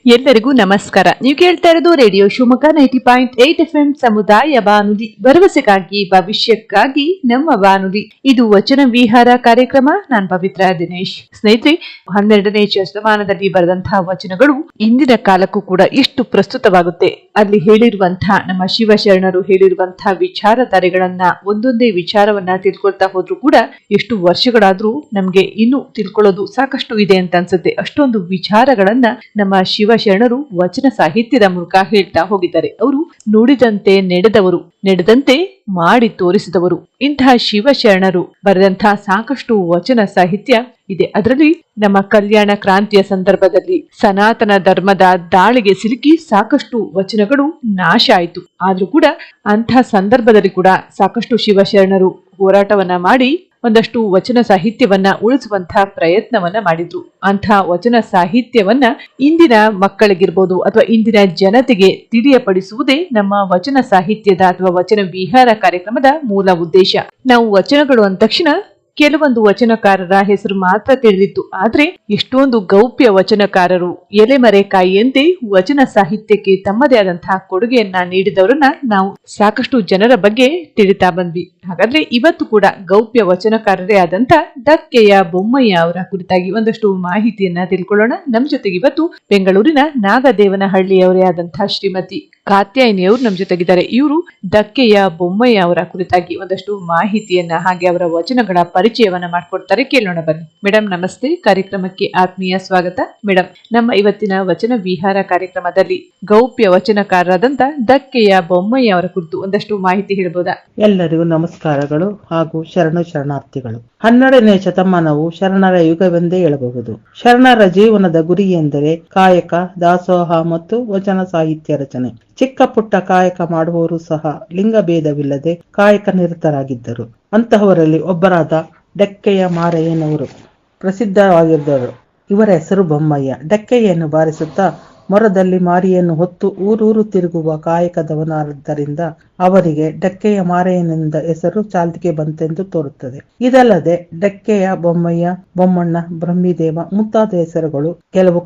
ಎಲ್ಲರಿಗೂ ನಮಸ್ಕಾರ. ನೀವು ಕೇಳ್ತಾ ಇರೋದು ರೇಡಿಯೋ ಶಿವಮೊಗ್ಗ 90.8 FM ಸಮುದಾಯ ಬಾನುಲಿ, ಭರವಸೆಗಾಗಿ ಭವಿಷ್ಯಕ್ಕಾಗಿ ನಮ್ಮ ಬಾನುಲಿ. ಇದು ವಚನ ವಿಹಾರ ಕಾರ್ಯಕ್ರಮ. ನಾನ್ ಪವಿತ್ರ ದಿನೇಶ್. ಸ್ನೇಹಿತರೆ, 12ನೇ ಶತಮಾನದಲ್ಲಿ ಬರೆದಂತಹ ವಚನಗಳು ಇಂದಿನ ಕಾಲಕ್ಕೂ ಕೂಡ ಎಷ್ಟು ಪ್ರಸ್ತುತವಾಗುತ್ತೆ. ಅಲ್ಲಿ ಹೇಳಿರುವಂತಹ ನಮ್ಮ ಶಿವಶರಣರು ಹೇಳಿರುವಂತಹ ವಿಚಾರಧಾರೆಗಳನ್ನ, ಒಂದೊಂದೇ ವಿಚಾರವನ್ನ ತಿಳ್ಕೊಳ್ತಾ ಹೋದ್ರೂ ಕೂಡ ಎಷ್ಟು ವರ್ಷಗಳಾದ್ರೂ ನಮ್ಗೆ ಇನ್ನೂ ತಿಳ್ಕೊಳ್ಳೋದು ಸಾಕಷ್ಟು ಇದೆ ಅಂತ ಅನ್ಸುತ್ತೆ. ಅಷ್ಟೊಂದು ವಿಚಾರಗಳನ್ನ ನಮ್ಮ ಶಿವಶರಣರು ವಚನ ಸಾಹಿತ್ಯದ ಮೂಲಕ ಹೇಳ್ತಾ ಹೋಗಿದ್ದಾರೆ. ಅವರು ನುಡಿದಂತೆ ನಡೆದವರು, ನಡೆದಂತೆ ಮಾಡಿ ತೋರಿಸಿದವರು. ಇಂತಹ ಶಿವಶರಣರು ಬರೆದಂತಹ ಸಾಕಷ್ಟು ವಚನ ಸಾಹಿತ್ಯ ಇದೆ. ಅದರಲ್ಲಿ ನಮ್ಮ ಕಲ್ಯಾಣ ಕ್ರಾಂತಿಯ ಸಂದರ್ಭದಲ್ಲಿ ಸನಾತನ ಧರ್ಮದ ದಾಳಿಗೆ ಸಿಲುಕಿ ಸಾಕಷ್ಟು ವಚನಗಳು ನಾಶ ಆಯಿತು. ಆದ್ರೂ ಕೂಡ ಅಂತಹ ಸಂದರ್ಭದಲ್ಲಿ ಕೂಡ ಸಾಕಷ್ಟು ಶಿವಶರಣರು ಹೋರಾಟವನ್ನ ಮಾಡಿ ಒಂದಷ್ಟು ವಚನ ಸಾಹಿತ್ಯವನ್ನ ಉಳಿಸುವಂತಹ ಪ್ರಯತ್ನವನ್ನ ಮಾಡಿದ್ರು. ಅಂತಹ ವಚನ ಸಾಹಿತ್ಯವನ್ನ ಇಂದಿನ ಮಕ್ಕಳಿಗಿರ್ಬೋದು ಅಥವಾ ಇಂದಿನ ಜನತೆಗೆ ತಿಳಿಯಪಡಿಸುವುದೇ ನಮ್ಮ ವಚನ ಸಾಹಿತ್ಯದ ಅಥವಾ ವಚನ ವಿಹಾರ ಕಾರ್ಯಕ್ರಮದ ಮೂಲ ಉದ್ದೇಶ. ನಾವು ವಚನಗಳು ಅಂದ ತಕ್ಷಣ ಕೆಲವೊಂದು ವಚನಕಾರರ ಹೆಸರು ಮಾತ್ರ ತಿಳಿದಿತ್ತು. ಆದ್ರೆ ಎಷ್ಟೊಂದು ಗೌಪ್ಯ ವಚನಕಾರರು ಎಲೆಮರೆಕಾಯಿಯಂತೆ ವಚನ ಸಾಹಿತ್ಯಕ್ಕೆ ತಮ್ಮದೇ ಆದಂತಹ ಕೊಡುಗೆಯನ್ನ ನೀಡಿದವರನ್ನ ನಾವು ಸಾಕಷ್ಟು ಜನರ ಬಗ್ಗೆ ತಿಳಿತಾ ಬಂದ್ವಿ. ಹಾಗಾದ್ರೆ ಇವತ್ತು ಕೂಡ ಗೌಪ್ಯ ವಚನಕಾರರೇ ಆದಂತ ದಕ್ಕೆಯ ಬೊಮ್ಮಯ್ಯ ಅವರ ಕುರಿತಾಗಿ ಒಂದಷ್ಟು ಮಾಹಿತಿಯನ್ನ ತಿಳ್ಕೊಳ್ಳೋಣ. ನಮ್ ಜೊತೆಗೆ ಇವತ್ತು ಬೆಂಗಳೂರಿನ ನಾಗದೇವನಹಳ್ಳಿಯವರೇ ಆದಂತಹ ಶ್ರೀಮತಿ ಕಾತ್ಯಾಯಿನಿಯವರು ನಮ್ ಜೊತೆಗಿದ್ದಾರೆ. ಇವರು ದಕ್ಕೆಯ ಬೊಮ್ಮಯ್ಯ ಅವರ ಕುರಿತಾಗಿ ಒಂದಷ್ಟು ಮಾಹಿತಿಯನ್ನ ಹಾಗೆ ಅವರ ವಚನಗಳ ಪರಿಚಯವನ್ನ ಮಾಡ್ಕೊಡ್ತಾರೆ. ಕೇಳೋಣ ಬನ್ನಿ. ಮೇಡಮ್ ನಮಸ್ತೆ, ಕಾರ್ಯಕ್ರಮಕ್ಕೆ ಆತ್ಮೀಯ ಸ್ವಾಗತ. ಮೇಡಮ್, ನಮ್ಮ ಇವತ್ತಿನ ವಚನ ವಿಹಾರ ಕಾರ್ಯಕ್ರಮದಲ್ಲಿ ಗೌಪ್ಯ ವಚನಕಾರರಾದಂತ ದಕ್ಕೆಯ ಬೊಮ್ಮಯ್ಯ ಅವರ ಕುರಿತು ಒಂದಷ್ಟು ಮಾಹಿತಿ ಹೇಳ್ಬೋದಾ? ಎಲ್ಲರಿಗೂ ನಮಸ್ಕಾರಗಳು ಹಾಗೂ ಶರಣಾರ್ಥಿಗಳು. 12ನೇ ಶತಮಾನವು ಶರಣರ ಯುಗವೆಂದೇ ಹೇಳಬಹುದು. ಶರಣರ ಜೀವನದ ಗುರಿ ಎಂದರೆ ಕಾಯಕ, ದಾಸೋಹ ಮತ್ತು ವಚನ ಸಾಹಿತ್ಯ ರಚನೆ. ಚಿಕ್ಕ ಪುಟ್ಟ ಕಾಯಕ ಮಾಡುವವರು ಸಹ ಲಿಂಗಭೇದವಿಲ್ಲದೆ ಕಾಯಕ ನಿರತರಾಗಿದ್ದರು. ಅಂತಹವರಲ್ಲಿ ಒಬ್ಬರಾದ ಡಕ್ಕೆಯ ಮಾರಯ್ಯನವರು ಪ್ರಸಿದ್ಧವಾಗಿದ್ದರು. ಇವರ ಹೆಸರು ಬೊಮ್ಮಯ್ಯ. ಡಕ್ಕೆಯನ್ನು ಬಾರಿಸುತ್ತಾ ಮೊರದಲ್ಲಿ ಮಾರಿಯನ್ನು ಹೊತ್ತು ಊರೂರು ತಿರುಗುವ ಕಾಯಕದವನಾದ್ದರಿಂದ ಅವರಿಗೆ ಡಕ್ಕೆಯ ಮಾರಯ್ಯನೆಂದ ಹೆಸರು ಚಾಲ್ತಿಗೆ ಬಂತೆಂದು ತೋರುತ್ತದೆ. ಇದಲ್ಲದೆ ಡಕ್ಕೆಯ ಬೊಮ್ಮಯ್ಯ, ಬೊಮ್ಮಣ್ಣ, ಬ್ರಹ್ಮಿದೇವ ಮುಂತಾದ ಹೆಸರುಗಳು ಕೆಲವು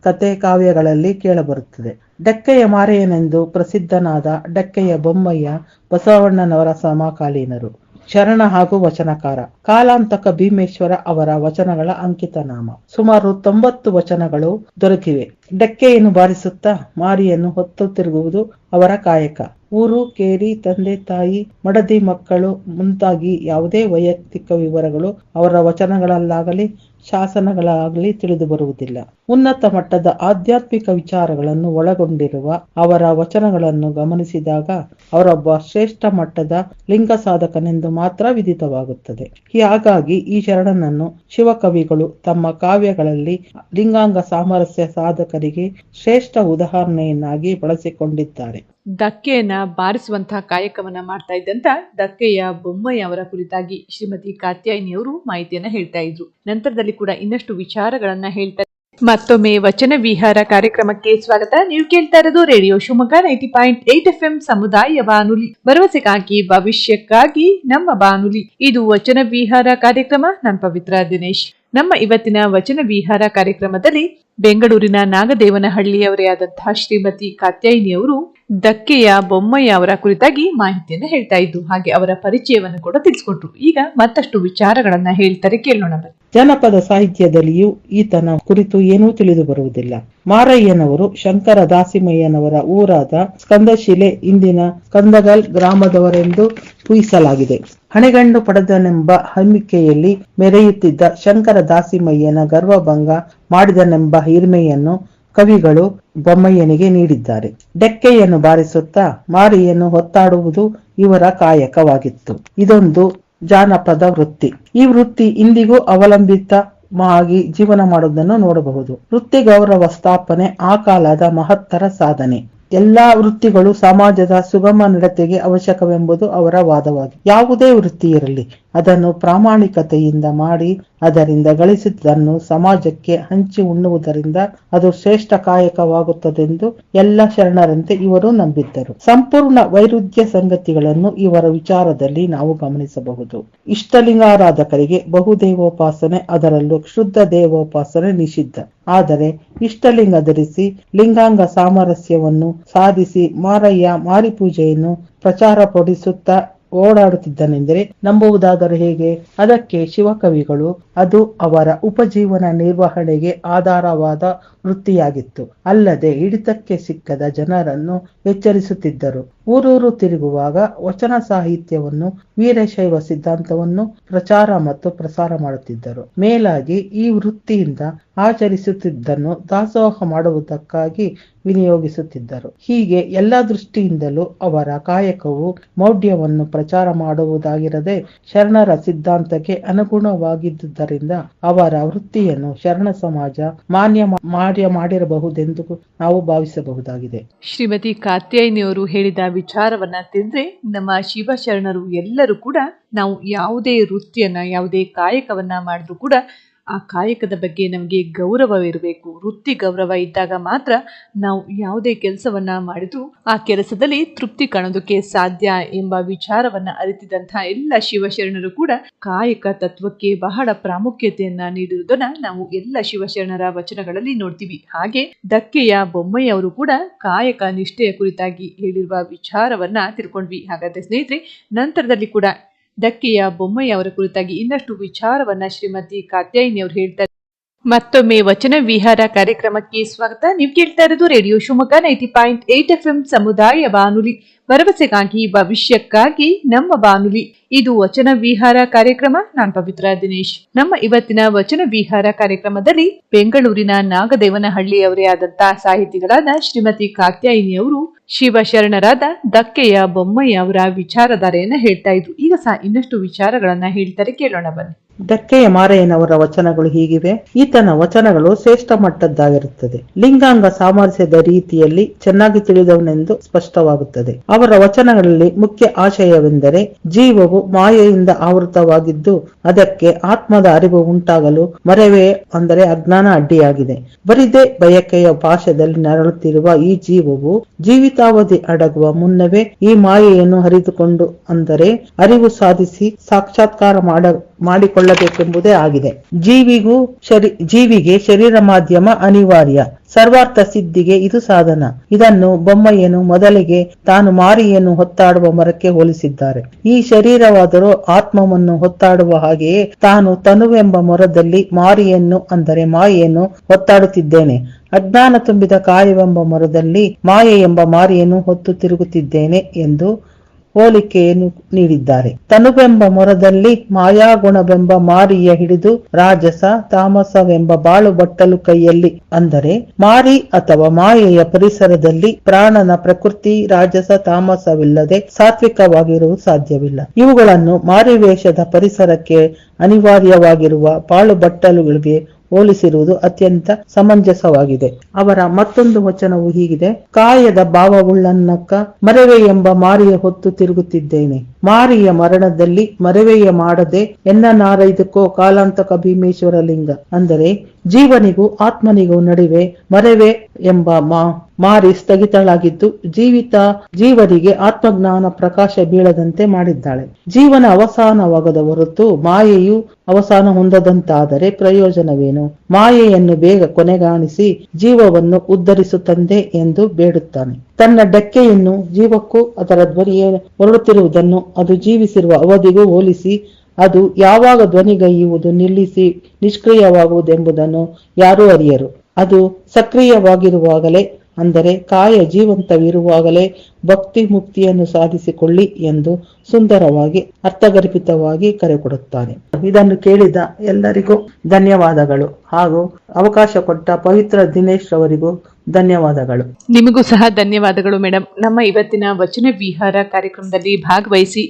ಕತೆ ಕಾವ್ಯಗಳಲ್ಲಿ ಕೇಳಬರುತ್ತದೆ. ಡಕ್ಕೆಯ ಮಾರಯ್ಯನೆಂದು ಪ್ರಸಿದ್ಧನಾದ ಡಕ್ಕೆಯ ಬೊಮ್ಮಯ್ಯ ಬಸವಣ್ಣನವರ ಸಮಕಾಲೀನರು, ಶರಣ ಹಾಗೂ ವಚನಕಾರ. ಕಾಲಾಂತಕ ಭೀಮೇಶ್ವರ ಅವರ ವಚನಗಳ ಅಂಕಿತನಾಮ. ಸುಮಾರು 90 ವಚನಗಳು ದೊರಕಿವೆ. ಡಕ್ಕೆಯನ್ನು ಬಾರಿಸುತ್ತಾ ಮಾರಿಯನ್ನು ಹೊತ್ತು ತಿರುಗುವುದು ಅವರ ಕಾಯಕ. ಊರು, ಕೇರಿ, ತಂದೆ ತಾಯಿ, ಮಡದಿ ಮಕ್ಕಳು ಮುಂತಾಗಿ ಯಾವುದೇ ವೈಯಕ್ತಿಕ ವಿವರಗಳು ಅವರ ವಚನಗಳಲ್ಲಾಗಲಿ ಶಾಸನಗಳಾಗಲಿ ತಿಳಿದು ಬರುವುದಿಲ್ಲ. ಉನ್ನತ ಮಟ್ಟದ ಆಧ್ಯಾತ್ಮಿಕ ವಿಚಾರಗಳನ್ನು ಒಳಗೊಂಡಿರುವ ಅವರ ವಚನಗಳನ್ನು ಗಮನಿಸಿದಾಗ ಅವರೊಬ್ಬ ಶ್ರೇಷ್ಠ ಮಟ್ಟದ ಲಿಂಗ ಸಾಧಕನೆಂದು ಮಾತ್ರ ವಿದಿತವಾಗುತ್ತದೆ. ಹಾಗಾಗಿ ಈ ಶರಣನನ್ನು ಶಿವಕವಿಗಳು ತಮ್ಮ ಕಾವ್ಯಗಳಲ್ಲಿ ಲಿಂಗಾಂಗ ಸಾಮರಸ್ಯ ಸಾಧಕರಿಗೆ ಶ್ರೇಷ್ಠ ಉದಾಹರಣೆಯನ್ನಾಗಿ ಬಳಸಿಕೊಂಡಿದ್ದಾರೆ. ದಕ್ಕೆಯನ್ನ ಬಾರಿಸುವಂತಹ ಕಾಯಕವನ್ನ ಮಾಡ್ತಾ ಇದ್ದಂತ ದಕ್ಕೆಯ ಬೊಮ್ಮಯ್ಯ ಅವರ ಕುರಿತಾಗಿ ಶ್ರೀಮತಿ ಕಾತ್ಯಾಯಿನಿಯವರು ಮಾಹಿತಿಯನ್ನ ಹೇಳ್ತಾ ಇದ್ರು. ನಂತರದಲ್ಲಿ ಕೂಡ ಇನ್ನಷ್ಟು ವಿಚಾರಗಳನ್ನ ಹೇಳ್ತಾರೆ. ಮತ್ತೊಮ್ಮೆ ವಚನ ವಿಹಾರ ಕಾರ್ಯಕ್ರಮಕ್ಕೆ ಸ್ವಾಗತ. ನೀವು ಕೇಳ್ತಾ ಇರೋದು ರೇಡಿಯೋ ಶಿವಮೊಗ್ಗ 90.8 FM ಸಮುದಾಯ ಬಾನುಲಿ, ಭರವಸೆಗಾಗಿ ಭವಿಷ್ಯಕ್ಕಾಗಿ ನಮ್ಮ ಬಾನುಲಿ. ಇದು ವಚನ ವಿಹಾರ ಕಾರ್ಯಕ್ರಮ. ನಾನ್ ಪವಿತ್ರ ದಿನೇಶ್. ನಮ್ಮ ಇವತ್ತಿನ ವಚನ ವಿಹಾರ ಕಾರ್ಯಕ್ರಮದಲ್ಲಿ ಬೆಂಗಳೂರಿನ ನಾಗದೇವನಹಳ್ಳಿಯವರೇ ಆದಂತಹ ಶ್ರೀಮತಿ ಕಾತ್ಯಾಯಿನಿಯವರು ದಕ್ಕೆಯ ಬೊಮ್ಮಯ್ಯ ಅವರ ಕುರಿತಾಗಿ ಮಾಹಿತಿಯನ್ನು ಹೇಳ್ತಾ ಇದ್ದು ಹಾಗೆ ಅವರ ಪರಿಚಯವನ್ನು ಕೂಡ ತಿಳಿಸ್ಕೊಟ್ರು. ಈಗ ಮತ್ತಷ್ಟು ವಿಚಾರಗಳನ್ನ ಹೇಳ್ತಾರೆ, ಕೇಳೋಣ. ಜನಪದ ಸಾಹಿತ್ಯದಲ್ಲಿಯೂ ಈತನ ಕುರಿತು ಏನೂ ತಿಳಿದು ಬರುವುದಿಲ್ಲ. ಮಾರಯ್ಯನವರು ಶಂಕರ ದಾಸಿಮಯ್ಯನವರ ಊರಾದ ಸ್ಕಂದಶಿಲೆ, ಇಂದಿನ ಸ್ಕಂದಗಲ್ ಗ್ರಾಮದವರೆಂದು ಊಹಿಸಲಾಗಿದೆ. ಹಣೆಗಂಡು ಪಡೆದನೆಂಬ ಹಮ್ಮಿಕೆಯಲ್ಲಿ ಮೆರೆಯುತ್ತಿದ್ದ ಶಂಕರ ದಾಸಿಮಯ್ಯನ ಗರ್ವಭಂಗ ಮಾಡಿದನೆಂಬ ಹಿರಿಮೆಯನ್ನು ಕವಿಗಳು ಬೊಮ್ಮಯ್ಯನಿಗೆ ನೀಡಿದ್ದಾರೆ. ಡಕ್ಕೆಯನ್ನು ಬಾರಿಸುತ್ತಾ ಮಾರಿಯನ್ನು ಹೊತ್ತಾಡುವುದು ಇವರ ಕಾಯಕವಾಗಿತ್ತು. ಇದೊಂದು ಜಾನಪದ ವೃತ್ತಿ. ಈ ವೃತ್ತಿ ಇಂದಿಗೂ ಅವಲಂಬಿತವಾಗಿ ಜೀವನ ಮಾಡುವುದನ್ನು ನೋಡಬಹುದು. ವೃತ್ತಿ ಗೌರವ ಸ್ಥಾಪನೆ ಆ ಕಾಲದ ಮಹತ್ತರ ಸಾಧನೆ. ಎಲ್ಲಾ ವೃತ್ತಿಗಳು ಸಮಾಜದ ಸುಗಮ ನಡತೆಗೆ ಅವಶ್ಯಕವೆಂಬುದು ಅವರ ವಾದವಾಗಿದೆ. ಯಾವುದೇ ವೃತ್ತಿ ಇರಲಿ ಅದನ್ನು ಪ್ರಾಮಾಣಿಕತೆಯಿಂದ ಮಾಡಿ ಅದರಿಂದ ಗಳಿಸಿದ್ದನ್ನು ಸಮಾಜಕ್ಕೆ ಹಂಚಿ ಉಣ್ಣುವುದರಿಂದ ಅದು ಶ್ರೇಷ್ಠ ಕಾಯಕವಾಗುತ್ತದೆಂದು ಎಲ್ಲ ಶರಣರಂತೆ ಇವರು ನಂಬಿದ್ದರು. ಸಂಪೂರ್ಣ ವೈರುಧ್ಯ ಸಂಗತಿಗಳನ್ನು ಇವರ ವಿಚಾರದಲ್ಲಿ ನಾವು ಗಮನಿಸಬಹುದು. ಇಷ್ಟಲಿಂಗಾರಾಧಕರಿಗೆ ಬಹುದೇವೋಪಾಸನೆ, ಅದರಲ್ಲೂ ಕ್ಷುದ್ಧ ದೇವೋಪಾಸನೆ ನಿಷಿದ್ಧ. ಆದರೆ ಇಷ್ಟಲಿಂಗ ಧರಿಸಿ ಲಿಂಗಾಂಗ ಸಾಮರಸ್ಯವನ್ನು ಸಾಧಿಸಿ ಮಾರಯ್ಯ ಮಾರಿಪೂಜೆಯನ್ನು ಪ್ರಚಾರಪಡಿಸುತ್ತಾ ಓಡಾಡುತ್ತಿದ್ದನೆಂದರೆ ನಂಬುವುದಾದರೆ ಹೇಗೆ? ಅದಕ್ಕೆ ಶಿವಕವಿಗಳು ಅದು ಅವರ ಉಪಜೀವನ ನಿರ್ವಹಣೆಗೆ ಆಧಾರವಾದ ವೃತ್ತಿಯಾಗಿತ್ತು. ಅಲ್ಲದೆ ಹಿಡಿತಕ್ಕೆ ಸಿಕ್ಕದ ಜನರನ್ನು ಎಚ್ಚರಿಸುತ್ತಿದ್ದರು. ಊರೂರು ತಿರುಗುವಾಗ ವಚನ ಸಾಹಿತ್ಯವನ್ನು, ವೀರಶೈವ ಸಿದ್ಧಾಂತವನ್ನು ಪ್ರಚಾರ ಮತ್ತು ಪ್ರಸಾರ ಮಾಡುತ್ತಿದ್ದರು. ಮೇಲಾಗಿ ಈ ವೃತ್ತಿಯಿಂದ ಆಚರಿಸುತ್ತಿದ್ದನ್ನು ದಾಸೋಹ ಮಾಡುವುದಕ್ಕಾಗಿ ವಿನಿಯೋಗಿಸುತ್ತಿದ್ದರು. ಹೀಗೆ ಎಲ್ಲ ದೃಷ್ಟಿಯಿಂದಲೂ ಅವರ ಕಾಯಕವು ಮೌಢ್ಯವನ್ನು ಪ್ರಚಾರ ಮಾಡುವುದಾಗಿರದೆ ಶರಣರ ಸಿದ್ಧಾಂತಕ್ಕೆ ಅನುಗುಣವಾಗಿದ್ದುದರಿಂದ ಅವರ ವೃತ್ತಿಯನ್ನು ಶರಣ ಸಮಾಜ ಮಾನ್ಯ ಮಾಡಿರಬಹುದೆಂದು ನಾವು ಭಾವಿಸಬಹುದಾಗಿದೆ. ಶ್ರೀಮತಿ ಕಾತ್ಯಾಯಿನಿಯವರು ಹೇಳಿದ ವಿಚಾರವನ್ನ ತಿಳಿದ್ರೆ ನಮ್ಮ ಶಿವಶರಣರು ಎಲ್ಲರೂ ಕೂಡ ನಾವು ಯಾವುದೇ ವೃತ್ತಿಯನ್ನ, ಯಾವುದೇ ಕಾಯಕವನ್ನ ಮಾಡಿದ್ರು ಕೂಡ ಆ ಕಾಯಕದ ಬಗ್ಗೆ ನಮಗೆ ಗೌರವವಿರಬೇಕು. ವೃತ್ತಿ ಗೌರವ ಇದ್ದಾಗ ಮಾತ್ರ ನಾವು ಯಾವುದೇ ಕೆಲಸವನ್ನ ಮಾಡಿದ್ರು ಆ ಕೆಲಸದಲ್ಲಿ ತೃಪ್ತಿ ಕಾಣೋದಕ್ಕೆ ಸಾಧ್ಯ ಎಂಬ ವಿಚಾರವನ್ನ ಅರಿತಿದಂತಹ ಎಲ್ಲ ಶಿವಶರಣರು ಕೂಡ ಕಾಯಕ ತತ್ವಕ್ಕೆ ಬಹಳ ಪ್ರಾಮುಖ್ಯತೆಯನ್ನ ನೀಡಿರುವುದನ್ನ ನಾವು ಎಲ್ಲ ಶಿವಶರಣರ ವಚನಗಳಲ್ಲಿ ನೋಡ್ತೀವಿ. ಹಾಗೆ ದಕ್ಕೆಯ ಬೊಮ್ಮಯ್ಯ ಅವರು ಕೂಡ ಕಾಯಕ ನಿಷ್ಠೆಯ ಕುರಿತಾಗಿ ಹೇಳಿರುವ ವಿಚಾರವನ್ನ ತಿಳ್ಕೊಂಡ್ವಿ. ಹಾಗಾದ್ರೆ ಸ್ನೇಹಿತರೆ, ನಂತರದಲ್ಲಿ ಕೂಡ ದಕ್ಕೆಯ ಬೊಮ್ಮಯ್ಯ ಅವರ ಕುರಿತಾಗಿ ಇನ್ನಷ್ಟು ವಿಚಾರವನ್ನ ಶ್ರೀಮತಿ ಕಾತ್ಯಾಯಿನಿ ಅವರು ಹೇಳ್ತಾರೆ. ಮತ್ತೊಮ್ಮೆ ವಚನ ವಿಹಾರ ಕಾರ್ಯಕ್ರಮಕ್ಕೆ ಸ್ವಾಗತ. ನೀವು ಕೇಳ್ತಾ ಇರೋದು ರೇಡಿಯೋ ಶಿವಮೊಗ್ಗ 90.8 FM ಸಮುದಾಯ ಬಾನುಲಿ, ಭರವಸೆಗಾಗಿ ಭವಿಷ್ಯಕ್ಕಾಗಿ ನಮ್ಮ ಬಾನುಲಿ. ಇದು ವಚನ ವಿಹಾರ ಕಾರ್ಯಕ್ರಮ. ನಾನು ಪವಿತ್ರ ದಿನೇಶ್. ನಮ್ಮ ಇವತ್ತಿನ ವಚನ ವಿಹಾರ ಕಾರ್ಯಕ್ರಮದಲ್ಲಿ ಬೆಂಗಳೂರಿನ ನಾಗದೇವನಹಳ್ಳಿಯವರೇ ಆದಂತಹ ಸಾಹಿತಿಗಳಾದ ಶ್ರೀಮತಿ ಕಾತ್ಯಾಯಿನಿ ಅವರು ಶಿವಶರಣರಾದ ದಕ್ಕೆಯ ಬೊಮ್ಮಯ್ಯ ಅವರ ವಿಚಾರಧಾರೆಯನ್ನ ಹೇಳ್ತಾ ಇದ್ರು. ಈಗ ಸಹ ಇನ್ನಷ್ಟು ವಿಚಾರಗಳನ್ನ ಹೇಳ್ತಾರೆ, ಕೇಳೋಣ ಬನ್ನಿ. ದಕ್ಕೆಯ ಮಾರಯ್ಯನವರ ವಚನಗಳು ಹೀಗಿವೆ. ಈತನ ವಚನಗಳು ಶ್ರೇಷ್ಠ ಮಟ್ಟದ್ದಾಗಿರುತ್ತದೆ. ಲಿಂಗಾಂಗ ಸಾಮರಸ್ಯದ ರೀತಿಯಲ್ಲಿ ಚೆನ್ನಾಗಿ ತಿಳಿದವನೆಂದು ಸ್ಪಷ್ಟವಾಗುತ್ತದೆ. ಅವರ ವಚನಗಳಲ್ಲಿ ಮುಖ್ಯ ಆಶಯವೆಂದರೆ ಜೀವವು ಮಾಯೆಯಿಂದ ಆವೃತವಾಗಿದ್ದು ಅದಕ್ಕೆ ಆತ್ಮದ ಅರಿವು ಉಂಟಾಗಲು ಮರೆವೇ ಅಂದರೆ ಅಜ್ಞಾನ ಅಡ್ಡಿಯಾಗಿದೆ. ಬರಿದೇ ಬಯಕೆಯ ಪಾಶದಲ್ಲಿ ನರಳುತ್ತಿರುವ ಈ ಜೀವವು ಜೀವಿತಾವಧಿ ಅಡಗುವ ಮುನ್ನವೇ ಈ ಮಾಯೆಯನ್ನು ಹರಿದುಕೊಂಡು ಅಂದರೆ ಅರಿವು ಸಾಧಿಸಿ ಸಾಕ್ಷಾತ್ಕಾರ ಮಾಡಿಕೊಳ್ಳಬೇಕೆಂಬುದೇ ಆಗಿದೆ. ಜೀವಿಗೆ ಶರೀರ ಮಾಧ್ಯಮ ಅನಿವಾರ್ಯ. ಸರ್ವಾರ್ಥ ಸಿದ್ಧಿಗೆ ಇದು ಸಾಧನ. ಇದನ್ನು ಬೊಮ್ಮಯ್ಯನು ಮೊದಲಿಗೆ ತಾನು ಮಾರಿಯನ್ನು ಹೊತ್ತಾಡುವ ಮರಕ್ಕೆ ಹೋಲಿಸಿದ್ದಾರೆ. ಈ ಶರೀರವಾದರೂ ಆತ್ಮವನ್ನು ಹೊತ್ತಾಡುವ ಹಾಗೆಯೇ ತಾನು ತನುವೆಂಬ ಮೊರದಲ್ಲಿ ಮಾರಿಯನ್ನು ಅಂದರೆ ಮಾಯೆಯನ್ನು ಹೊತ್ತಾಡುತ್ತಿದ್ದೇನೆ. ಅಜ್ಞಾನ ತುಂಬಿದ ಕಾಯವೆಂಬ ಮೊರದಲ್ಲಿ ಮಾಯೆ ಎಂಬ ಮಾರಿಯನ್ನು ಹೊತ್ತು ತಿರುಗುತ್ತಿದ್ದೇನೆ ಎಂದು ಹೋಲಿಕೆಯನ್ನು ನೀಡಿದ್ದಾರೆ. ತನುವೆಂಬ ಮೊರದಲ್ಲಿ ಮಾಯಾಗುಣವೆಂಬ ಮಾರಿಯ ಹಿಡಿದು ರಾಜಸ ತಾಮಸವೆಂಬ ಬಾಳು ಬಟ್ಟಲು ಕೈಯಲ್ಲಿ ಅಂದರೆ ಮಾರಿ ಅಥವಾ ಮಾಯೆಯ ಪರಿಸರದಲ್ಲಿ ಪ್ರಾಣನ ಪ್ರಕೃತಿ ರಾಜಸ ತಾಮಸವಿಲ್ಲದೆ ಸಾತ್ವಿಕವಾಗಿರುವುದು ಸಾಧ್ಯವಿಲ್ಲ. ಇವುಗಳನ್ನು ಮಾರಿವೇಷದ ಪರಿಸರಕ್ಕೆ ಅನಿವಾರ್ಯವಾಗಿರುವ ಬಾಳು ಬಟ್ಟಲುಗಳಿಗೆ ಹೋಲಿಸಿರುವುದು ಅತ್ಯಂತ ಸಮಂಜಸವಾಗಿದೆ. ಅವರ ಮತ್ತೊಂದು ವಚನವು ಹೀಗಿದೆ. ಕಾಯದ ಭಾವವುಳ್ಳನ್ನಕ್ಕ ಮರವೆ ಎಂಬ ಮಾರಿಯ ಹೊತ್ತು ತಿರುಗುತ್ತಿದ್ದೇನೆ. ಮಾರಿಯ ಮರಣದಲ್ಲಿ ಮರವೆಯ ಮಾಡದೆ ಎನ್ನನಾರೈದಕ್ಕೋ ಕಾಲಾಂತಕ ಭೀಮೇಶ್ವರ ಲಿಂಗ ಅಂದರೆ ಜೀವನಿಗೂ ಆತ್ಮನಿಗೂ ನಡುವೆ ಮರವೆ ಎಂಬ ಮಾರಿ ಸ್ಥಗಿತಳಾಗಿದ್ದು ಜೀವನಿಗೆ ಆತ್ಮಜ್ಞಾನ ಪ್ರಕಾಶ ಬೀಳದಂತೆ ಮಾಡಿದ್ದಾಳೆ. ಜೀವನ ಅವಸಾನವಾಗದ ಹೊರತು ಮಾಯೆಯು ಅವಸಾನ ಹೊಂದದಂತಾದರೆ ಪ್ರಯೋಜನವೇನು? ಮಾಯೆಯನ್ನು ಬೇಗ ಕೊನೆಗಾಣಿಸಿ ಜೀವವನ್ನು ಉದ್ಧರಿಸು ತಂದೆ ಎಂದು ಬೇಡುತ್ತಾನೆ. ತನ್ನ ಡಕ್ಕೆಯನ್ನು ಜೀವಕ್ಕೂ ಅದರ ಧ್ವನಿಯೇ ಹೊರಡುತ್ತಿರುವುದನ್ನು ಅದು ಜೀವಿಸಿರುವ ಅವಧಿಗೂ ಹೋಲಿಸಿ ಅದು ಯಾವಾಗ ಧ್ವನಿಗೈಯುವುದು ನಿಲ್ಲಿಸಿ ನಿಷ್ಕ್ರಿಯವಾಗುವುದೆಂಬುದನ್ನು ಯಾರೂ ಅರಿಯರು. ಅದು ಸಕ್ರಿಯವಾಗಿರುವಾಗಲೇ ಅಂದರೆ ಕಾಯ ಜೀವಂತವಿರುವಾಗಲೇ ಭಕ್ತಿ ಮುಕ್ತಿಯನ್ನು ಸಾಧಿಸಿಕೊಳ್ಳಿ ಎಂದು ಸುಂದರವಾಗಿ ಅರ್ಥಗರ್ಭಿತವಾಗಿ ಕರೆ ಕೊಡುತ್ತಾನೆ. ಇದನ್ನು ಕೇಳಿದ ಎಲ್ಲರಿಗೂ ಧನ್ಯವಾದಗಳು ಹಾಗೂ ಅವಕಾಶ ಕೊಟ್ಟ ಪವಿತ್ರ ದಿನೇಶ್ ಅವರಿಗೂ ಧನ್ಯವಾದಗಳು. ನಿಮಗೂ ಸಹ ಧನ್ಯವಾದಗಳು ಮೇಡಮ್. ನಮ್ಮ ಇವತ್ತಿನ ವಚನ ವಿಹಾರ ಕಾರ್ಯಕ್ರಮದಲ್ಲಿ ಭಾಗವಹಿಸಿ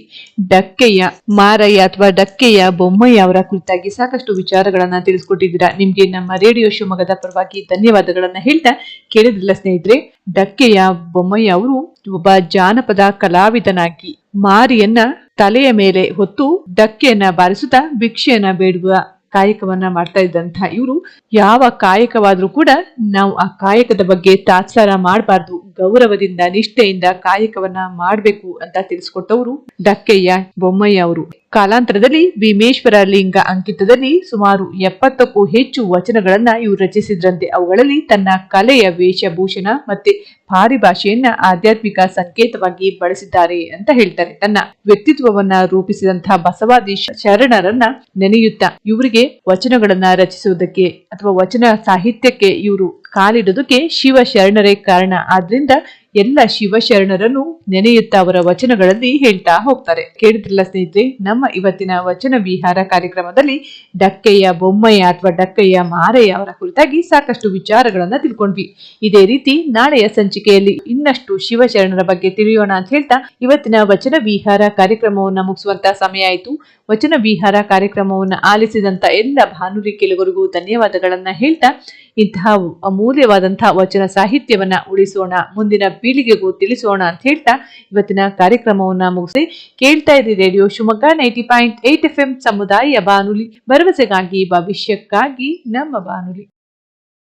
ಡಕ್ಕೆಯ ಮಾರಯ್ಯ ಅಥವಾ ಡಕ್ಕೆಯ ಬೊಮ್ಮಯ್ಯ ಅವರ ಕುರಿತಾಗಿ ಸಾಕಷ್ಟು ವಿಚಾರಗಳನ್ನ ತಿಳಿಸ್ಕೊಟ್ಟಿದ್ದೀರಾ. ನಿಮ್ಗೆ ನಮ್ಮ ರೇಡಿಯೋ ಶಿವಮೊಗ್ಗದ ಪರವಾಗಿ ಧನ್ಯವಾದಗಳನ್ನ ಹೇಳ್ತಾ, ಕೇಳಿದ್ರಲ್ಲ ಸ್ನೇಹಿತರೆ, ಡಕ್ಕೆಯ ಬೊಮ್ಮಯ್ಯ ಅವರು ಒಬ್ಬ ಜಾನಪದ ಕಲಾವಿದನಾಗಿ ಮಾರಿಯನ್ನ ತಲೆಯ ಮೇಲೆ ಹೊತ್ತು ಡಕ್ಕೆಯನ್ನ ಬಾರಿಸುತ್ತಾ ಭಿಕ್ಷೆಯನ್ನ ಬೇಡುವ ಕಾಯಕವನ್ನ ಮಾಡ್ತಾ ಇದ್ದಂತ ಇವರು ಯಾವ ಕಾಯಕವಾದ್ರೂ ಕೂಡ ನಾವು ಆ ಕಾಯಕದ ಬಗ್ಗೆ ತಾತ್ಸಾರ ಮಾಡಬಾರ್ದು, ಗೌರವದಿಂದ ನಿಷ್ಠೆಯಿಂದ ಕಾಯಕವನ್ನ ಮಾಡ್ಬೇಕು ಅಂತ ತಿಳಿಸ್ಕೊಟ್ಟವರು ಡಕ್ಕಯ್ಯ ಬೊಮ್ಮಯ್ಯ ಅವರು. ಕಾಲಾಂತರದಲ್ಲಿ ಭೀಮೇಶ್ವರ ಲಿಂಗ ಅಂಕಿತದಲ್ಲಿ ಸುಮಾರು 70ಕ್ಕೂ ಹೆಚ್ಚು ವಚನಗಳನ್ನ ಇವರು ರಚಿಸಿದ್ರಂತೆ. ಅವುಗಳಲ್ಲಿ ತನ್ನ ಕಲೆಯ ವೇಷಭೂಷಣ ಮತ್ತೆ ಪಾರಿಭಾಷೆಯನ್ನ ಆಧ್ಯಾತ್ಮಿಕ ಸಂಕೇತವಾಗಿ ಬಳಸಿದ್ದಾರೆ ಅಂತ ಹೇಳ್ತಾರೆ. ತನ್ನ ವ್ಯಕ್ತಿತ್ವವನ್ನ ರೂಪಿಸಿದಂತಹ ಬಸವಾದಿ ಶರಣರನ್ನ ನೆನೆಯುತ್ತಾ ಇವರಿಗೆ ವಚನಗಳನ್ನ ರಚಿಸುವುದಕ್ಕೆ ಅಥವಾ ವಚನ ಸಾಹಿತ್ಯಕ್ಕೆ ಇವರು ಕಾಲಿಡೋದಕ್ಕೆ ಶಿವ ಶರಣರೇ ಕಾರಣ. ಆದ್ರಿಂದ ಎಲ್ಲ ಶಿವಶರಣರನ್ನು ನೆನೆಯುತ್ತಾ ಅವರ ವಚನಗಳಲ್ಲಿ ಹೇಳ್ತಾ ಹೋಗ್ತಾರೆ. ಕೇಳಿದ್ರಲ್ಲ ಸ್ನೇಹಿತರೆ, ನಮ್ಮ ಇವತ್ತಿನ ವಚನ ವಿಹಾರ ಕಾರ್ಯಕ್ರಮದಲ್ಲಿ ಡಕ್ಕಯ್ಯ ಬೊಮ್ಮಯ್ಯ ಅಥವಾ ಡಕ್ಕಯ್ಯ ಮಾರಯ್ಯ ಅವರ ಕುರಿತಾಗಿ ಸಾಕಷ್ಟು ವಿಚಾರಗಳನ್ನ ತಿಳ್ಕೊಂಡ್ವಿ. ಇದೇ ರೀತಿ ನಾಳೆಯ ಸಂಚಿಕೆಯಲ್ಲಿ ಇನ್ನಷ್ಟು ಶಿವಶರಣರ ಬಗ್ಗೆ ತಿಳಿಯೋಣ ಅಂತ ಹೇಳ್ತಾ ಇವತ್ತಿನ ವಚನ ವಿಹಾರ ಕಾರ್ಯಕ್ರಮವನ್ನ ಮುಗಿಸುವಂತ ಸಮಯ ಆಯಿತು. ವಚನ ವಿಹಾರ ಕಾರ್ಯಕ್ರಮವನ್ನ ಆಲಿಸಿದಂತ ಎಲ್ಲ ಭಾನುಲಿ ಕೇಳುಗರಿಗೂ ಧನ್ಯವಾದಗಳನ್ನ ಹೇಳ್ತಾ ಇಂತಹ ಅಮೂಲ್ಯವಾದಂತಹ ವಚನ ಸಾಹಿತ್ಯವನ್ನ ಉಳಿಸೋಣ, ಮುಂದಿನ ಪೀಳಿಗೆಗೂ ತಿಳಿಸೋಣ ಅಂತ ಹೇಳ್ತಾ ಇವತ್ತಿನ ಕಾರ್ಯಕ್ರಮವನ್ನ ಮುಗಿಸಿ ಕೇಳ್ತಾ ಇರಿ ರೇಡಿಯೋ ಶಿವಮೊಗ್ಗ 90.8 FM ಸಮುದಾಯ ಬಾನುಲಿ, ಭರವಸೆಗಾಗಿ ಭವಿಷ್ಯಕ್ಕಾಗಿ ನಮ್ಮ ಬಾನುಲಿ.